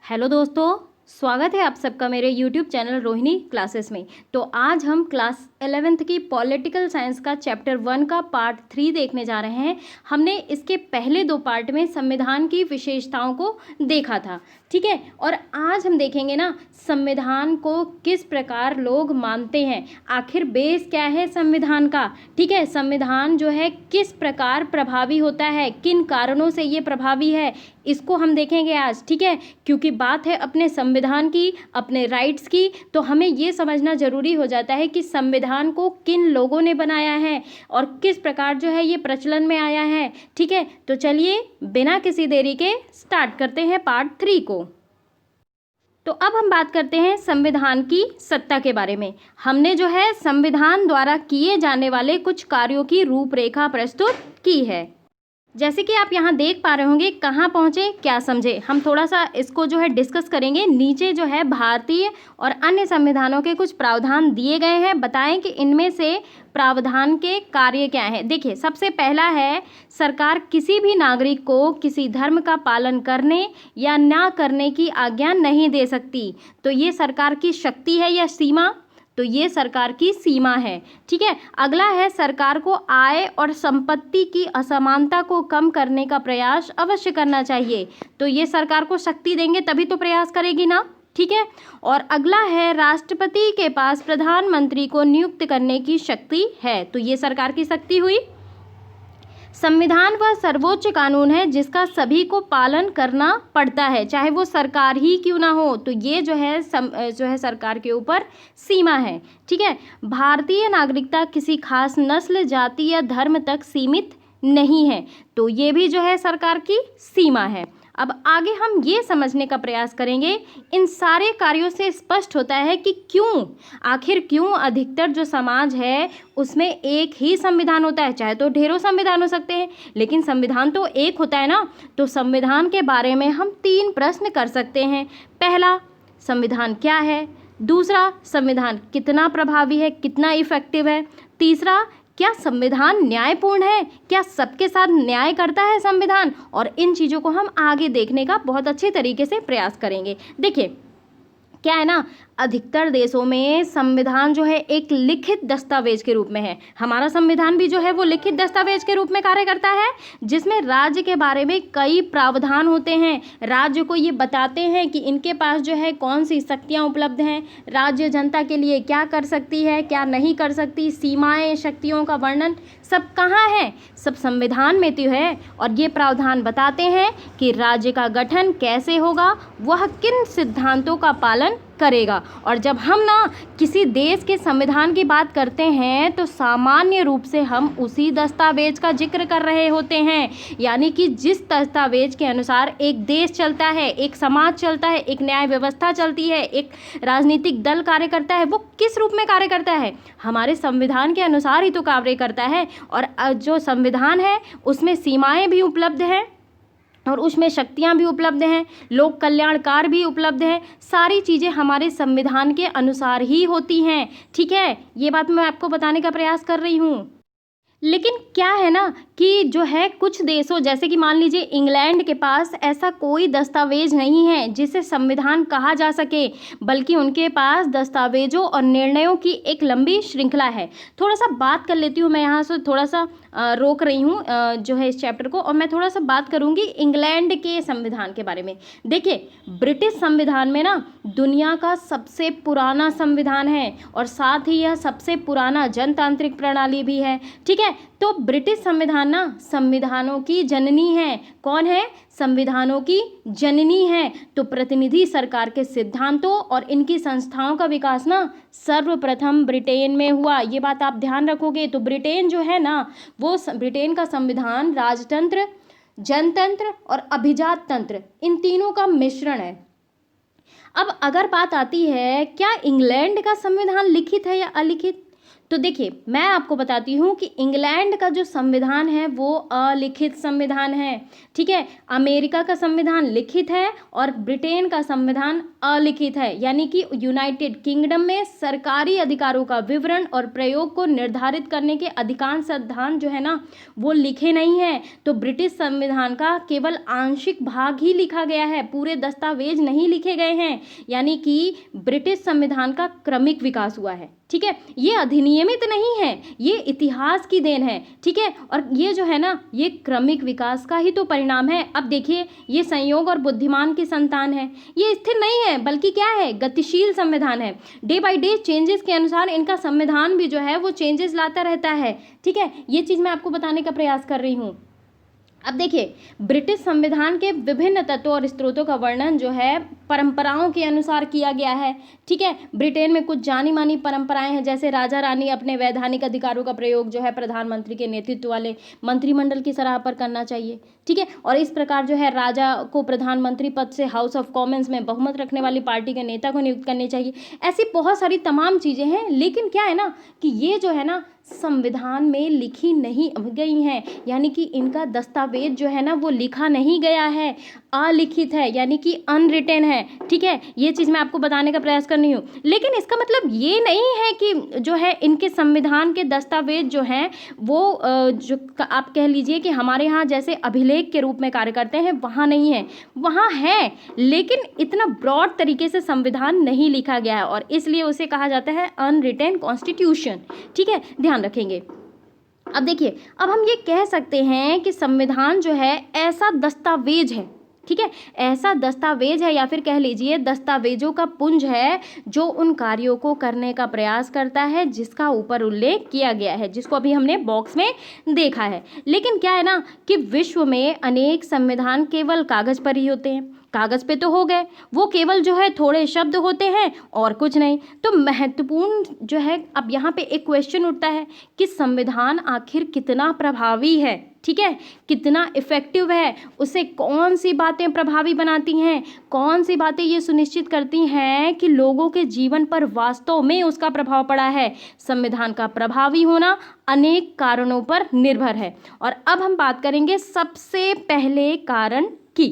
Hello दोस्तों, स्वागत है आप सबका मेरे YouTube चैनल रोहिणी क्लासेस में। तो आज हम क्लास 11th की पॉलिटिकल साइंस का चैप्टर 1 का पार्ट 3 देखने जा रहे हैं। हमने इसके पहले 2 पार्ट में संविधान की विशेषताओं को देखा था, ठीक है। और आज हम देखेंगे ना, संविधान को किस प्रकार लोग मानते हैं, आखिर बेस क्या है संविधान का, ठीक है। संविधान जो है किस प्रकार प्रभावी होता है, किन कारणों से ये प्रभावी है, इसको हम देखेंगे आज, ठीक है। क्योंकि बात है अपने संविधान की, अपने राइट्स की, तो हमें ये समझना ज़रूरी हो जाता है कि संविधान को किन लोगों ने बनाया है और किस प्रकार जो है ये प्रचलन में आया है, ठीक है। तो चलिए बिना किसी देरी के स्टार्ट करते हैं पार्ट 3 को। तो अब हम बात करते हैं संविधान की सत्ता के बारे में। हमने जो है संविधान द्वारा किए जाने वाले कुछ कार्यों की रूपरेखा प्रस्तुत की है। जैसे कि आप यहाँ देख पा रहे होंगे, कहाँ पहुँचे क्या समझे, हम थोड़ा सा इसको जो है डिस्कस करेंगे। नीचे जो है भारतीय और अन्य संविधानों के कुछ प्रावधान दिए गए हैं, बताएं कि इनमें से प्रावधान के कार्य क्या हैं। देखिए, सबसे पहला है, सरकार किसी भी नागरिक को किसी धर्म का पालन करने या ना करने की आज्ञा नहीं दे सकती। तो ये सरकार की शक्ति है या सीमा, तो ये सरकार की सीमा है, ठीक है। अगला है, सरकार को आय और संपत्ति की असमानता को कम करने का प्रयास अवश्य करना चाहिए। तो ये सरकार को शक्ति देंगे तभी तो प्रयास करेगी ना, ठीक है। और अगला है, राष्ट्रपति के पास प्रधानमंत्री को नियुक्त करने की शक्ति है। तो ये सरकार की शक्ति हुई। संविधान वह सर्वोच्च कानून है जिसका सभी को पालन करना पड़ता है, चाहे वो सरकार ही क्यों ना हो। तो ये जो है सरकार के ऊपर सीमा है, ठीक है। भारतीय नागरिकता किसी खास नस्ल, जाति या धर्म तक सीमित नहीं है। तो ये भी जो है सरकार की सीमा है। अब आगे हम ये समझने का प्रयास करेंगे, इन सारे कार्यों से स्पष्ट होता है कि आखिर क्यों अधिकतर जो समाज है उसमें एक ही संविधान होता है। चाहे तो ढेरों संविधान हो सकते हैं, लेकिन संविधान तो एक होता है ना। तो संविधान के बारे में हम 3 प्रश्न कर सकते हैं। पहला, संविधान क्या है। दूसरा, संविधान कितना प्रभावी है, कितना इफेक्टिव है। तीसरा, क्या संविधान न्यायपूर्ण है, क्या सबके साथ न्याय करता है संविधान। और इन चीज़ों को हम आगे देखने का बहुत अच्छे तरीके से प्रयास करेंगे। देखिए, क्या है ना, अधिकतर देशों में संविधान जो है एक लिखित दस्तावेज के रूप में है। हमारा संविधान भी जो है वो लिखित दस्तावेज के रूप में कार्य करता है, जिसमें राज्य के बारे में कई प्रावधान होते हैं। राज्य को ये बताते हैं कि इनके पास जो है कौन सी शक्तियाँ उपलब्ध हैं, राज्य जनता के लिए क्या कर सकती है, क्या नहीं कर सकती, सीमाएं, शक्तियों का वर्णन सब कहाँ है, सब संविधान में तो है। और ये प्रावधान बताते हैं कि राज्य का गठन कैसे होगा, वह किन सिद्धांतों का पालन करेगा। और जब हम ना किसी देश के संविधान की बात करते हैं तो सामान्य रूप से हम उसी दस्तावेज का जिक्र कर रहे होते हैं। यानी कि जिस दस्तावेज के अनुसार एक देश चलता है, एक समाज चलता है, एक न्याय व्यवस्था चलती है, एक राजनीतिक दल कार्य करता है, वो किस रूप में कार्य करता है, हमारे संविधान के अनुसार ही तो कार्य करता है। और जो संविधान है उसमें सीमाएं भी उपलब्ध हैं और उसमें शक्तियाँ भी उपलब्ध हैं, लोक कल्याणकार भी उपलब्ध है। सारी चीज़ें हमारे संविधान के अनुसार ही होती हैं, ठीक है। ये बात मैं आपको बताने का प्रयास कर रही हूँ। लेकिन क्या है ना कि जो है कुछ देशों, जैसे कि मान लीजिए इंग्लैंड के पास ऐसा कोई दस्तावेज नहीं है जिसे संविधान कहा जा सके, बल्कि उनके पास दस्तावेजों और निर्णयों की एक लंबी श्रृंखला है। थोड़ा सा बात कर लेती हूँ मैं, यहाँ से थोड़ा सा रोक रही हूँ जो है इस चैप्टर को, और मैं थोड़ा सा बात करूँगी इंग्लैंड के संविधान के बारे में। देखिए, ब्रिटिश संविधान में ना दुनिया का सबसे पुराना संविधान है और साथ ही यह सबसे पुराना जनतांत्रिक प्रणाली भी है, ठीक है। तो ब्रिटिश संविधान ना संविधानों की जननी है। कौन है? संविधानों की जननी है। तो प्रतिनिधि सरकार के सिद्धांतों और इनकी संस्थाओं का विकास ना सर्वप्रथम ब्रिटेन में हुआ। ये बात आप ध्यान रखोगे। तो ब्रिटेन जो है ना, वो ब्रिटेन का संविधान राजतंत्र, जनतंत्र और अभिजात तंत्र, इन तीनों का मिश्रण है। अब अगर बात आती है क्या इंग्लैंड का संविधान लिखित है या अलिखित, तो देखिए मैं आपको बताती हूँ कि इंग्लैंड का जो संविधान है वो अलिखित संविधान है, ठीक है। अमेरिका का संविधान लिखित है और ब्रिटेन का संविधान अलिखित है, यानी कि यूनाइटेड किंगडम में सरकारी अधिकारों का विवरण और प्रयोग को निर्धारित करने के अधिकांश सिद्धांत जो है ना वो लिखे नहीं है। तो ब्रिटिश संविधान का केवल आंशिक भाग ही लिखा गया है, पूरे दस्तावेज नहीं लिखे गए हैं, यानी कि ब्रिटिश संविधान का क्रमिक विकास हुआ है, ठीक है। ये अधिनियमित नहीं है, ये इतिहास की देन है, ठीक है। और ये जो है ना ये क्रमिक विकास का ही तो परिणाम है। अब देखिए ये संयोग और बुद्धिमान की संतान है, ये स्थिर नहीं है बल्कि क्या है, गतिशील संविधान है। डे बाय डे चेंजेस के अनुसार इनका संविधान भी जो है वो चेंजेस लाता रहता है, ठीक है। ये चीज़ मैं आपको बताने का प्रयास कर रही हूँ। अब देखिए ब्रिटिश संविधान के विभिन्न तत्वों और स्रोतों का वर्णन जो है परंपराओं के अनुसार किया गया है, ठीक है। ब्रिटेन में कुछ जानी मानी परंपराएं हैं, जैसे राजा रानी अपने वैधानिक अधिकारों का प्रयोग जो है प्रधानमंत्री के नेतृत्व वाले मंत्रिमंडल की सलाह पर करना चाहिए, ठीक है। और इस प्रकार जो है राजा को प्रधानमंत्री पद से हाउस ऑफ कॉमन्स में बहुमत रखने वाली पार्टी के नेता को नियुक्त करनी चाहिए। ऐसी बहुत सारी तमाम चीज़ें हैं, लेकिन क्या है ना कि ये जो है ना संविधान में लिखी नहीं गई हैं, यानी कि इनका दस्तावेज जो है ना वो लिखा नहीं गया है, अलिखित है, यानी कि अनरिटन है, ठीक है। ये चीज़ मैं आपको बताने का प्रयास कर रही हूँ। लेकिन इसका मतलब ये नहीं है कि जो है इनके संविधान के दस्तावेज जो हैं वो जो आप कह लीजिए कि हमारे यहाँ जैसे अभिलेख के रूप में कार्य करते हैं वहाँ नहीं है, वहाँ है, लेकिन इतना ब्रॉड तरीके से संविधान नहीं लिखा गया है और इसलिए उसे कहा जाता है अनरिटन कॉन्स्टिट्यूशन, ठीक है, ध्यान रखेंगे। अब देखिए अब हम ये कह सकते हैं कि संविधान जो है ऐसा दस्तावेज है, ठीक है, ऐसा दस्तावेज है या फिर कह लीजिए दस्तावेजों का पुंज है जो उन कार्यों को करने का प्रयास करता है जिसका ऊपर उल्लेख किया गया है, जिसको अभी हमने बॉक्स में देखा है। लेकिन क्या है ना कि विश्व में अनेक संविधान केवल कागज पर ही होते हैं, कागज पे तो हो गए, वो केवल जो है थोड़े शब्द होते हैं और कुछ नहीं। तो महत्वपूर्ण जो है अब यहाँ पे एक क्वेश्चन उठता है कि संविधान आखिर कितना प्रभावी है, ठीक है, कितना इफेक्टिव है, उसे कौन सी बातें प्रभावी बनाती हैं, कौन सी बातें ये सुनिश्चित करती हैं कि लोगों के जीवन पर वास्तव में उसका प्रभाव पड़ा है। संविधान का प्रभावी होना अनेक कारणों पर निर्भर है। और अब हम बात करेंगे सबसे पहले कारण की।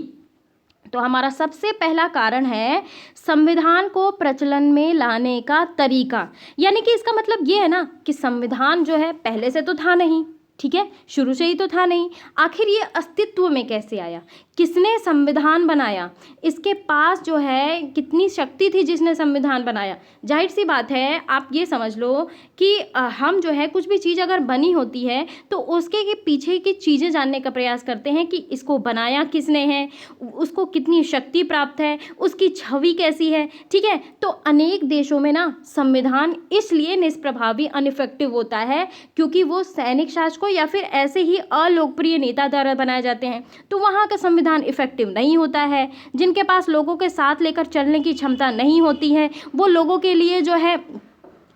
तो हमारा सबसे पहला कारण है संविधान को प्रचलन में लाने का तरीका, यानी कि इसका मतलब ये है ना कि संविधान जो है पहले से तो था नहीं, ठीक है, शुरू से ही तो था नहीं, आखिर ये अस्तित्व में कैसे आया, किसने संविधान बनाया, इसके पास जो है कितनी शक्ति थी जिसने संविधान बनाया। जाहिर सी बात है आप ये समझ लो कि हम जो है कुछ भी चीज़ अगर बनी होती है तो उसके के पीछे की चीज़ें जानने का प्रयास करते हैं कि इसको बनाया किसने है, उसको कितनी शक्ति प्राप्त है, उसकी छवि कैसी है, ठीक है। तो अनेक देशों में ना संविधान इसलिए निष्प्रभावी अनइफेक्टिव होता है क्योंकि वो सैनिक शासकों या फिर ऐसे ही अलोकप्रिय नेता द्वारा बनाए जाते हैं, तो वहाँ का संविधान इफेक्टिव नहीं होता है। जिनके पास लोगों के साथ लेकर चलने की क्षमता नहीं होती है, वो लोगों के लिए जो है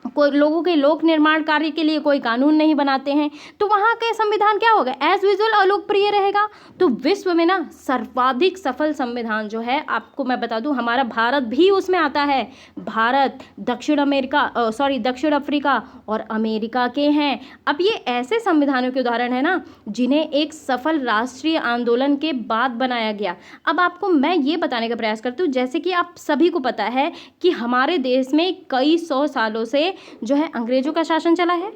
कोई लोगों के लोक निर्माण कार्य के लिए कोई कानून नहीं बनाते हैं, तो वहाँ का संविधान क्या होगा, एज यूजुअल अलोकप्रिय रहेगा। तो विश्व में ना सर्वाधिक सफल संविधान जो है आपको मैं बता दूं हमारा भारत भी उसमें आता है। भारत, दक्षिण अफ्रीका और अमेरिका के हैं। अब ये ऐसे संविधानों के उदाहरण है ना जिन्हें एक सफल राष्ट्रीय आंदोलन के बाद बनाया गया। अब आपको मैं ये बताने का प्रयास करती हूँ, जैसे कि आप सभी को पता है कि हमारे देश में कई सौ सालों से जो है अंग्रेजों का शासन चला है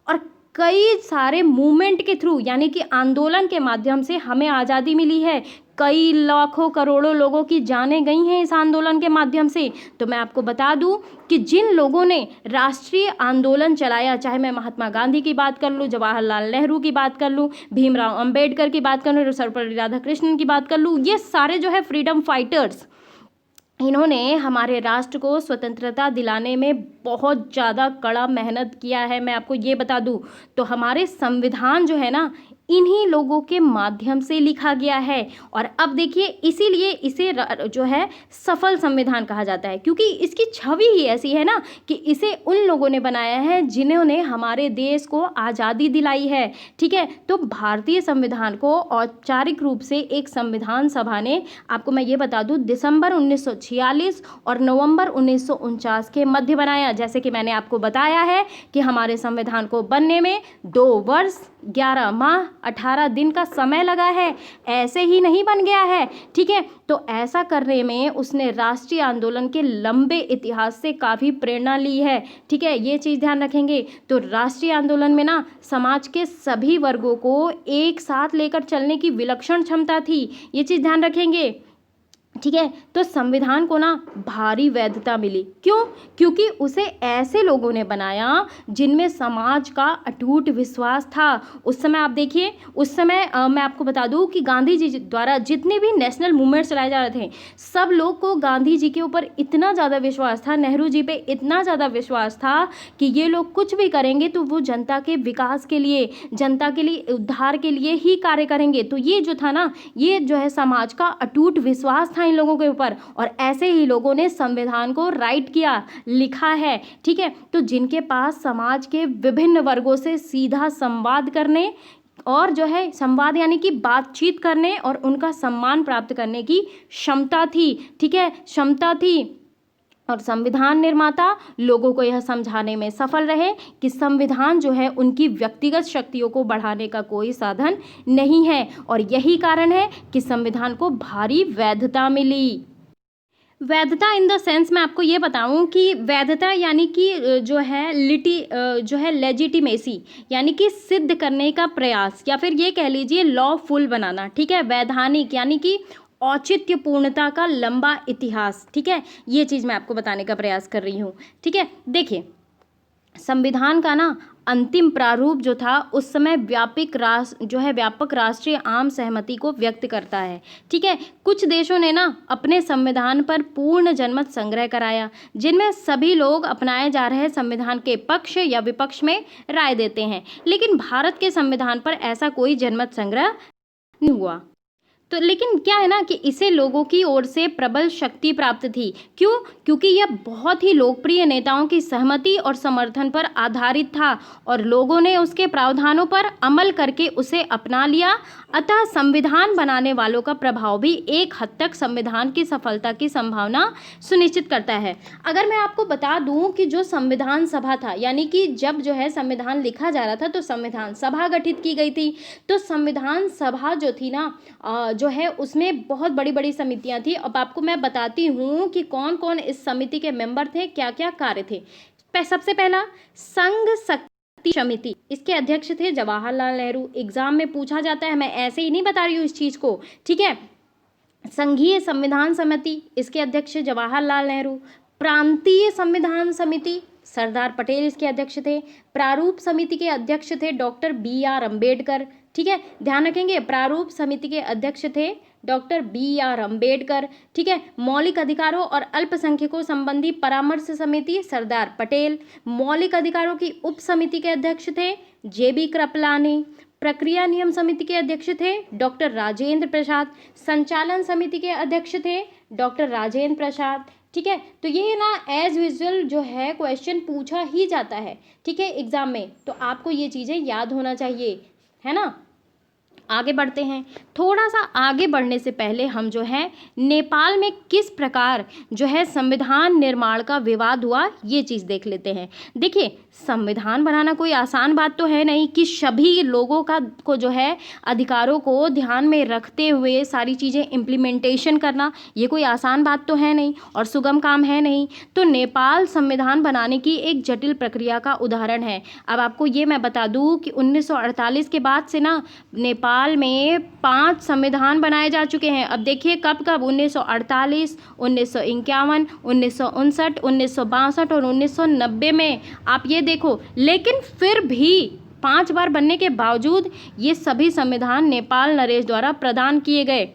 और कई सारे मूवमेंट के थ्रू यानी कि आंदोलन के माध्यम से हमें आज़ादी मिली है। कई लाखों करोड़ों लोगों की जानें गई हैं इस आंदोलन के माध्यम से। तो मैं आपको बता दूं कि जिन लोगों ने राष्ट्रीय आंदोलन चलाया, चाहे मैं महात्मा गांधी की बात कर लूँ, जवाहरलाल नेहरू की बात कर लूँ, भीमराव अंबेडकर की बात कर लूँ, सर्वपल्ली राधाकृष्णन की बात कर लूँ, ये सारे जो है फ्रीडम फाइटर्स, इन्होंने हमारे राष्ट्र को स्वतंत्रता दिलाने में बहुत ज़्यादा कड़ा मेहनत किया है। मैं आपको ये बता दूं तो हमारे संविधान जो है ना इन्हीं लोगों के माध्यम से लिखा गया है। और अब देखिए इसीलिए इसे जो है सफल संविधान कहा जाता है, क्योंकि इसकी छवि ही ऐसी है ना कि इसे उन लोगों ने बनाया है जिन्होंने हमारे देश को आज़ादी दिलाई है। ठीक है, तो भारतीय संविधान को औपचारिक रूप से एक संविधान सभा ने, आपको मैं ये बता दूं, दिसंबर 1946 और नवंबर 1949 के मध्य बनाया। जैसे कि मैंने आपको बताया है कि हमारे संविधान को बनने में 2 वर्ष 11 माह 18 दिन का समय लगा है, ऐसे ही नहीं बन गया है। ठीक है, तो ऐसा करने में उसने राष्ट्रीय आंदोलन के लंबे इतिहास से काफ़ी प्रेरणा ली है। ठीक है, ये चीज़ ध्यान रखेंगे। तो राष्ट्रीय आंदोलन में ना समाज के सभी वर्गों को एक साथ लेकर चलने की विलक्षण क्षमता थी, ये चीज़ ध्यान रखेंगे। ठीक है, तो संविधान को ना भारी वैधता मिली। क्यों? क्योंकि उसे ऐसे लोगों ने बनाया जिनमें समाज का अटूट विश्वास था। उस समय आप देखिए, उस समय मैं आपको बता दूं कि गांधी जी द्वारा जितने भी नेशनल मूवमेंट चलाए जा रहे थे, सब लोग को गांधी जी के ऊपर इतना ज़्यादा विश्वास था, नेहरू जी पे इतना ज़्यादा विश्वास था कि ये लोग कुछ भी करेंगे तो वो जनता के विकास के लिए, जनता के लिए, उद्धार के लिए ही कार्य करेंगे। तो ये जो था ना, ये जो है समाज का अटूट विश्वास था इन लोगों के ऊपर, और ऐसे ही लोगों ने संविधान को राइट किया, लिखा है। ठीक है, तो जिनके पास समाज के विभिन्न वर्गों से सीधा संवाद करने और जो है संवाद यानी कि बातचीत करने और उनका सम्मान प्राप्त करने की क्षमता थी। ठीक है, क्षमता थी। और संविधान निर्माता लोगों को यह समझाने में सफल रहे कि संविधान जो है उनकी व्यक्तिगत शक्तियों को बढ़ाने का कोई साधन नहीं है, और यही कारण है कि संविधान को भारी वैधता मिली। वैधता इन द सेंस मैं आपको ये बताऊं कि वैधता यानी कि जो है लेजिटिमेसी, यानी कि सिद्ध करने का प्रयास, या फिर ये कह लीजिए लॉफुल बनाना। ठीक है, वैधानिक यानी कि औचित्यपूर्णता का लंबा इतिहास। ठीक है, ये चीज़ मैं आपको बताने का प्रयास कर रही हूँ। ठीक है, देखिए संविधान का ना अंतिम प्रारूप जो था उस समय व्यापक राष्ट्रीय आम सहमति को व्यक्त करता है। ठीक है, कुछ देशों ने ना अपने संविधान पर पूर्ण जनमत संग्रह कराया, जिनमें सभी लोग अपनाए जा रहे संविधान के पक्ष या विपक्ष में राय देते हैं। लेकिन भारत के संविधान पर ऐसा कोई जनमत संग्रह नहीं हुआ। तो लेकिन क्या है ना कि इसे लोगों की ओर से प्रबल शक्ति प्राप्त थी। क्यों? क्योंकि यह बहुत ही लोकप्रिय नेताओं की सहमति और समर्थन पर आधारित था, और लोगों ने उसके प्रावधानों पर अमल करके उसे अपना लिया। अतः संविधान बनाने वालों का प्रभाव भी एक हद तक संविधान की सफलता की संभावना सुनिश्चित करता है। अगर मैं आपको बता दूं कि जो संविधान सभा था, यानी कि जब जो है संविधान लिखा जा रहा था तो संविधान सभा गठित की गई थी। तो संविधान सभा जो थी ना जो है उसमें बहुत बड़ी बड़ी समितियां थी। अब आपको मैं बताती हूँ कि कौन कौन इस समिति के मेंबर थे, क्या क्या कार्य थे। सबसे पहला संघ शक्ति समिति, इसके अध्यक्ष थे जवाहरलाल नेहरू। एग्जाम में पूछा जाता है, मैं ऐसे ही नहीं बता रही हूँ इस चीज़ को। ठीक है, संघीय संविधान समिति, इसके अध्यक्ष जवाहरलाल नेहरू। प्रांतीय संविधान समिति, सरदार पटेल इसके अध्यक्ष थे। प्रारूप समिति के अध्यक्ष थे डॉक्टर BR अम्बेडकर। ठीक है, ध्यान रखेंगे, प्रारूप समिति के अध्यक्ष थे डॉक्टर BR अम्बेडकर। ठीक है, मौलिक अधिकारों और अल्पसंख्यकों संबंधी परामर्श समिति, सरदार पटेल। मौलिक अधिकारों की उप समिति के अध्यक्ष थे JB कृपलानी। प्रक्रिया नियम समिति के अध्यक्ष थे डॉक्टर राजेंद्र प्रसाद। संचालन समिति के अध्यक्ष थे डॉक्टर राजेंद्र प्रसाद। ठीक है, तो ये ना एज यूजुअल जो है क्वेश्चन पूछा ही जाता है। ठीक है, एग्जाम में, तो आपको ये चीज़ें याद होना चाहिए, है ना। आगे बढ़ते हैं। थोड़ा सा आगे बढ़ने से पहले हम जो है नेपाल में किस प्रकार जो है संविधान निर्माण का विवाद हुआ, ये चीज़ देख लेते हैं। देखिए, संविधान बनाना कोई आसान बात तो है नहीं कि सभी लोगों को जो है अधिकारों को ध्यान में रखते हुए सारी चीज़ें इम्प्लीमेंटेशन करना, ये कोई आसान बात तो है नहीं और सुगम काम है नहीं। तो नेपाल संविधान बनाने की एक जटिल प्रक्रिया का उदाहरण है। अब आपको ये मैं बता दूँ कि 1948 के बाद से ना नेपाल में 5 संविधान बनाए जा चुके हैं। अब देखिए कब कब, 1948, 1951, 1959, 1962 और 1990 में, आप ये देखो। लेकिन फिर भी 5 बार बनने के बावजूद ये सभी संविधान नेपाल नरेश द्वारा प्रदान किए गए।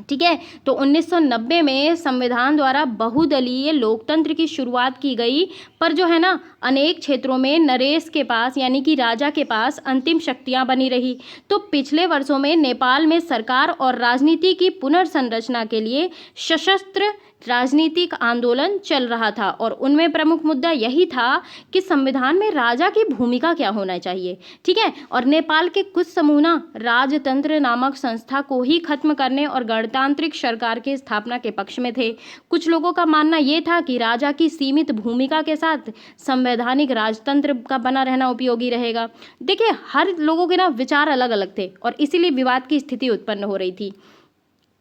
ठीक है। तो 1990 में संविधान द्वारा बहुदलीय लोकतंत्र की शुरुआत की गई, पर जो है ना अनेक क्षेत्रों में नरेश के पास यानी कि राजा के पास अंतिम शक्तियां बनी रही। तो पिछले वर्षों में नेपाल में सरकार और राजनीति की पुनर्संरचना के लिए सशस्त्र राजनीतिक आंदोलन चल रहा था, और उनमें प्रमुख मुद्दा यही था कि संविधान में राजा की भूमिका क्या होना चाहिए। ठीक है। और नेपाल के कुछ समूह ना राजतंत्र नामक संस्था को ही खत्म करने और गणतांत्रिक सरकार की स्थापना के पक्ष में थे। कुछ लोगों का मानना यह था कि राजा की सीमित भूमिका के साथ संवैधानिक राजतंत्र का बना रहना उपयोगी रहेगा। देखिए, हर लोगों के ना विचार अलग अलग थे और इसीलिए विवाद की स्थिति उत्पन्न हो रही थी।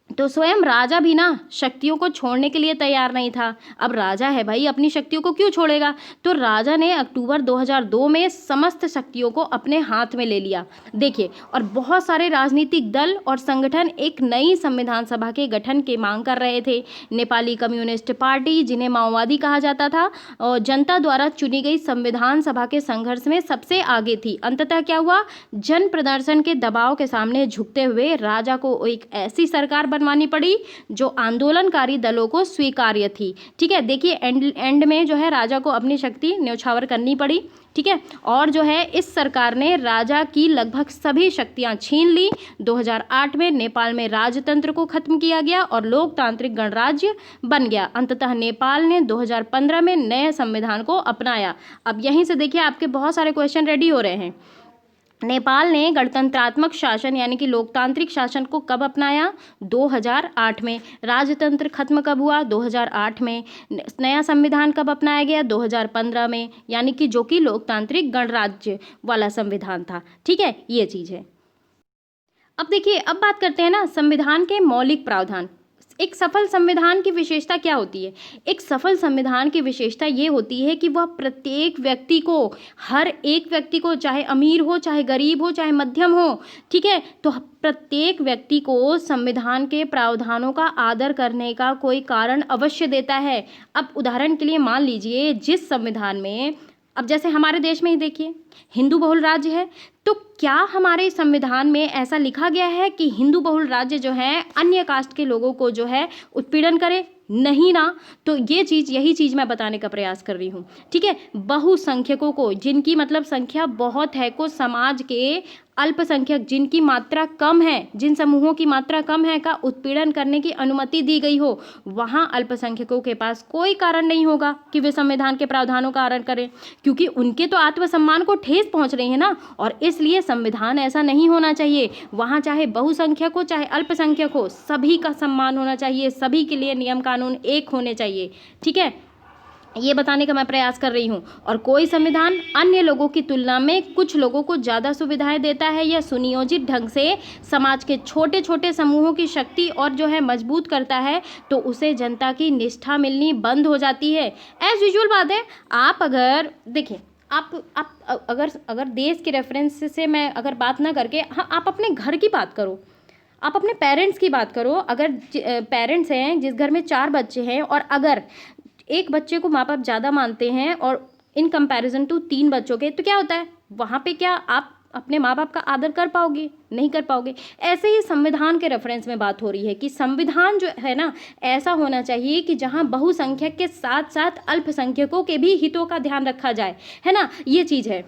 तो स्वयं राजा भी ना शक्तियों को छोड़ने के लिए तैयार नहीं था। अब राजा है भाई, अपनी शक्तियों को क्यों छोड़ेगा। तो राजा ने अक्टूबर 2002 में समस्त शक्तियों को अपने हाथ में ले लिया। देखिए, और बहुत सारे राजनीतिक दल और संगठन एक नई संविधान सभा के गठन की मांग कर रहे थे। नेपाली कम्युनिस्ट पार्टी, जिन्हें माओवादी कहा जाता था, और जनता द्वारा चुनी गई संविधान सभा के संघर्ष में सबसे आगे थी। अंततः क्या हुआ, जन प्रदर्शन के दबाव के सामने झुकते हुए राजा को एक ऐसी सरकार बनवानी पड़ी जो आंदोलनकारी दलों को स्वीकार्य थी। ठीक है। देखिए, एंड में जो है राजा को अपनी शक्ति न्यौछावर करनी पड़ी। ठीक है। और जो है इस सरकार ने राजा की लगभग सभी शक्तियां छीन ली। 2008 में नेपाल में राजतंत्र को खत्म किया गया और लोकतांत्रिक गणराज्य बन गया। अंततः नेपाल ने 2015 में नए संविधान को अपनाया। अब यहीं से देखिए आपके बहुत सारे क्वेश्चन रेडी हो रहे हैं। नेपाल ने गणतंत्रात्मक शासन यानी कि लोकतांत्रिक शासन को कब अपनाया? 2008 में। राजतंत्र खत्म कब हुआ? 2008 में। नया संविधान कब अपनाया गया? 2015 में, यानी कि जो कि लोकतांत्रिक गणराज्य वाला संविधान था। ठीक है, ये चीज़ है। अब देखिए, अब बात करते हैं ना संविधान के मौलिक प्रावधान। एक सफल संविधान की विशेषता क्या होती है? एक सफल संविधान की विशेषता ये होती है कि वह प्रत्येक व्यक्ति को, हर एक व्यक्ति को, चाहे अमीर हो, चाहे गरीब हो, चाहे मध्यम हो, ठीक है, तो प्रत्येक व्यक्ति को संविधान के प्रावधानों का आदर करने का कोई कारण अवश्य देता है। अब उदाहरण के लिए मान लीजिए, जिस संविधान में, अब जैसे हमारे देश में ही देखिए हिंदू बहुल राज्य है, तो क्या हमारे संविधान में ऐसा लिखा गया है कि हिंदू बहुल राज्य जो है अन्य कास्ट के लोगों को जो है उत्पीड़न करे? नहीं ना। तो यही चीज़ मैं बताने का प्रयास कर रही हूँ। ठीक है। बहुसंख्यकों को, जिनकी मतलब संख्या बहुत है, को समाज के अल्पसंख्यक, जिनकी मात्रा कम है, जिन समूहों की मात्रा कम है, का उत्पीड़न करने की अनुमति दी गई हो, वहाँ अल्पसंख्यकों के पास कोई कारण नहीं होगा कि वे संविधान के प्रावधानों का आदर करें, क्योंकि उनके तो आत्मसम्मान को ठेस पहुँच रही है ना। और इसलिए संविधान ऐसा नहीं होना चाहिए। वहाँ चाहे बहुसंख्यक हो, चाहे अल्पसंख्यक हो, सभी का सम्मान होना चाहिए, सभी के लिए नियम कानून एक होने चाहिए। ठीक है, ये बताने का मैं प्रयास कर रही हूँ। और कोई संविधान अन्य लोगों की तुलना में कुछ लोगों को ज़्यादा सुविधाएं देता है या सुनियोजित ढंग से समाज के छोटे छोटे समूहों की शक्ति और जो है मजबूत करता है, तो उसे जनता की निष्ठा मिलनी बंद हो जाती है। एज यूजुअल बात है। आप अगर देखिए, आप अगर देश के रेफरेंस से मैं अगर बात ना करके, हाँ, आप अपने घर की बात करो, आप अपने पेरेंट्स की बात करो। अगर पेरेंट्स हैं जिस घर में 4 बच्चे हैं, और अगर एक बच्चे को माँ बाप ज़्यादा मानते हैं और इन कंपैरिजन टू 3 बच्चों के, तो क्या होता है वहाँ पे? क्या आप अपने माँ बाप का आदर कर पाओगे? नहीं कर पाओगे। ऐसे ही संविधान के रेफरेंस में बात हो रही है कि संविधान जो है ना, ऐसा होना चाहिए कि जहाँ बहुसंख्यक के साथ साथ अल्पसंख्यकों के भी हितों का ध्यान रखा जाए, है ना, ये चीज़ है।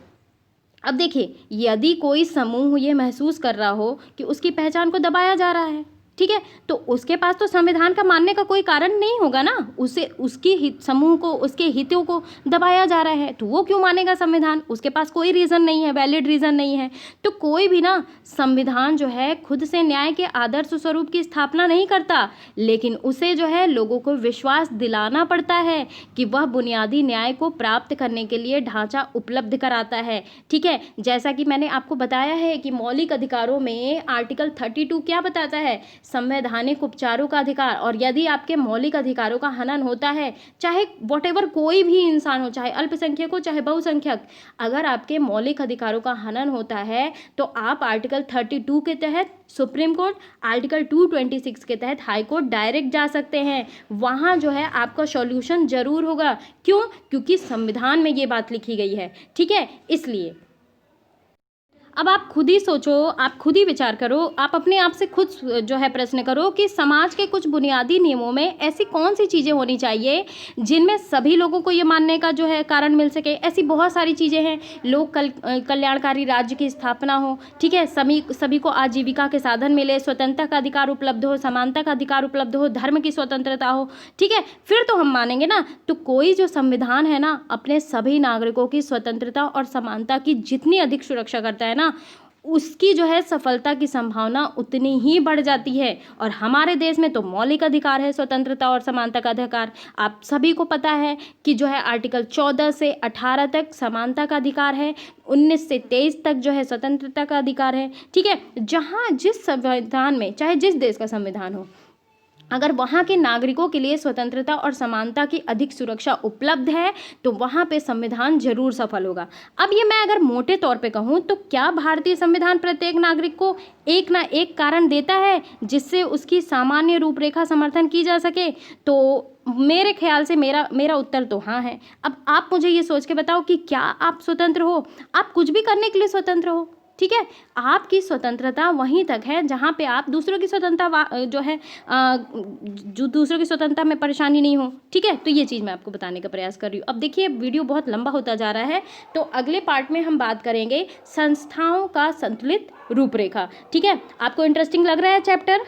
अब देखिए, यदि कोई समूह ये महसूस कर रहा हो कि उसकी पहचान को दबाया जा रहा है, ठीक है, तो उसके पास तो संविधान का मानने का कोई कारण नहीं होगा ना। उसे, उसके हित समूह को, उसके हितों को दबाया जा रहा है, तो वो क्यों मानेगा संविधान? उसके पास कोई रीज़न नहीं है, वैलिड रीज़न नहीं है। तो कोई भी ना संविधान जो है खुद से न्याय के आदर्श स्वरूप की स्थापना नहीं करता, लेकिन उसे जो है लोगों को विश्वास दिलाना पड़ता है कि वह बुनियादी न्याय को प्राप्त करने के लिए ढांचा उपलब्ध कराता है। ठीक है, जैसा कि मैंने आपको बताया है कि मौलिक अधिकारों में आर्टिकल 32 क्या बताता है? संवैधानिक उपचारों का अधिकार। और यदि आपके मौलिक अधिकारों का हनन होता है, चाहे वॉटेवर कोई भी इंसान हो, चाहे अल्पसंख्यक हो, चाहे बहुसंख्यक, अगर आपके मौलिक अधिकारों का हनन होता है, तो आप आर्टिकल 32 के तहत सुप्रीम कोर्ट, आर्टिकल 226 के तहत हाई कोर्ट डायरेक्ट जा सकते हैं। वहाँ जो है आपका सॉल्यूशन जरूर होगा। क्यों? क्योंकि संविधान में ये बात लिखी गई है। ठीक है, इसलिए अब आप खुद ही सोचो, आप खुद ही विचार करो, आप अपने आप से खुद जो है प्रश्न करो कि समाज के कुछ बुनियादी नियमों में ऐसी कौन सी चीज़ें होनी चाहिए जिनमें सभी लोगों को ये मानने का जो है कारण मिल सके। ऐसी बहुत सारी चीज़ें हैं, लोक कल्याणकारी राज्य की स्थापना हो, ठीक है, सभी को आजीविका के साधन मिले, स्वतंत्रता का अधिकार उपलब्ध हो, समानता का अधिकार उपलब्ध हो, धर्म की स्वतंत्रता हो, ठीक है, फिर तो हम मानेंगे ना। तो कोई जो संविधान है ना, अपने सभी नागरिकों की स्वतंत्रता और समानता की जितनी अधिक सुरक्षा करता है ना, उसकी जो है सफलता की संभावना उतनी ही बढ़ जाती है। और हमारे देश में तो मौलिक अधिकार है स्वतंत्रता और समानता का अधिकार। आप सभी को पता है कि जो है आर्टिकल 14 से 18 तक समानता का अधिकार है, 19 से 23 तक जो है स्वतंत्रता का अधिकार है, ठीक है। जहाँ जिस संविधान में, चाहे जिस देश का संविधान हो, अगर वहाँ के नागरिकों के लिए स्वतंत्रता और समानता की अधिक सुरक्षा उपलब्ध है तो वहाँ पे संविधान जरूर सफल होगा। अब ये मैं अगर मोटे तौर पे कहूँ तो क्या भारतीय संविधान प्रत्येक नागरिक को एक ना एक कारण देता है जिससे उसकी सामान्य रूपरेखा समर्थन की जा सके? तो मेरे ख्याल से मेरा उत्तर तो हाँ है। अब आप मुझे ये सोच के बताओ कि क्या आप स्वतंत्र हो? आप कुछ भी करने के लिए स्वतंत्र हो, ठीक है। आपकी स्वतंत्रता वहीं तक है जहाँ पे आप दूसरों की स्वतंत्रता जो है जो दूसरों की स्वतंत्रता में परेशानी नहीं हो, ठीक है। तो ये चीज़ मैं आपको बताने का प्रयास कर रही हूँ। अब देखिए वीडियो बहुत लंबा होता जा रहा है, तो अगले पार्ट में हम बात करेंगे संस्थाओं का संतुलित रूपरेखा, ठीक है। आपको इंटरेस्टिंग लग रहा है चैप्टर?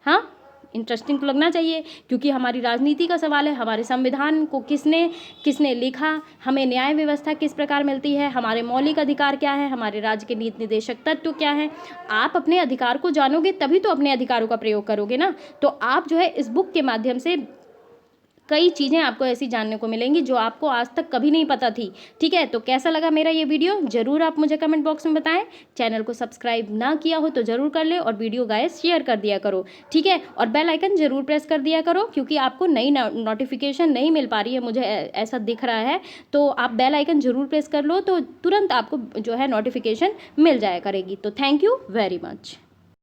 हाँ, इंटरेस्टिंग तो लगना चाहिए क्योंकि हमारी राजनीति का सवाल है, हमारे संविधान को किसने लिखा, हमें न्याय व्यवस्था किस प्रकार मिलती है, हमारे मौलिक अधिकार क्या है, हमारे राज्य के नीति निर्देशक तत्व क्या है। आप अपने अधिकार को जानोगे तभी तो अपने अधिकारों का प्रयोग करोगे ना। तो आप जो है इस बुक के माध्यम से कई चीज़ें आपको ऐसी जानने को मिलेंगी जो आपको आज तक कभी नहीं पता थी, ठीक है। तो कैसा लगा मेरा ये वीडियो ज़रूर आप मुझे कमेंट बॉक्स में बताएं। चैनल को सब्सक्राइब ना किया हो तो ज़रूर कर ले और वीडियो गाइस शेयर कर दिया करो, ठीक है। और बेल आइकन ज़रूर प्रेस कर दिया करो क्योंकि आपको नई नोटिफिकेशन नहीं मिल पा रही है, मुझे ऐसा दिख रहा है। तो आप बेल आइकन ज़रूर प्रेस कर लो तो तुरंत आपको जो है नोटिफिकेशन मिल जाया करेगी। तो थैंक यू वेरी मच।